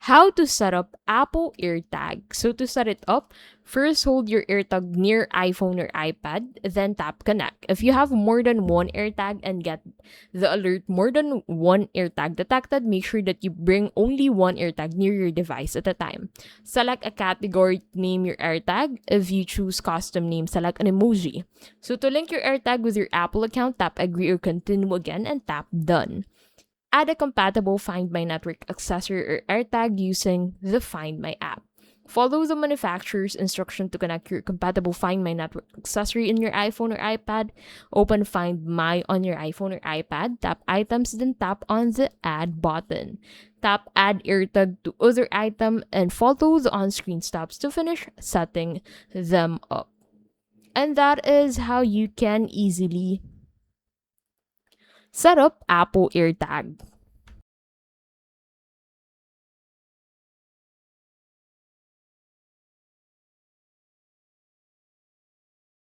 How to set up Apple AirTag. So to set it up, first hold your AirTag near iPhone or iPad, then tap connect. If you have more than one AirTag and get the alert more than one AirTag detected, make sure that you bring only one AirTag near your device at a time. Select a category to name your AirTag. If you choose custom name, select an emoji. So to link your AirTag with your Apple account, tap agree or continue again and tap done. Add a compatible Find My Network accessory or AirTag using the Find My app. Follow the manufacturer's instruction to connect your compatible Find My Network accessory in your iPhone or iPad. Open Find My on your iPhone or iPad. Tap items, then tap on the Add button. Tap Add AirTag to other item and follow the on-screen steps to finish setting them up. And that is how you can easily set up Apple AirTag.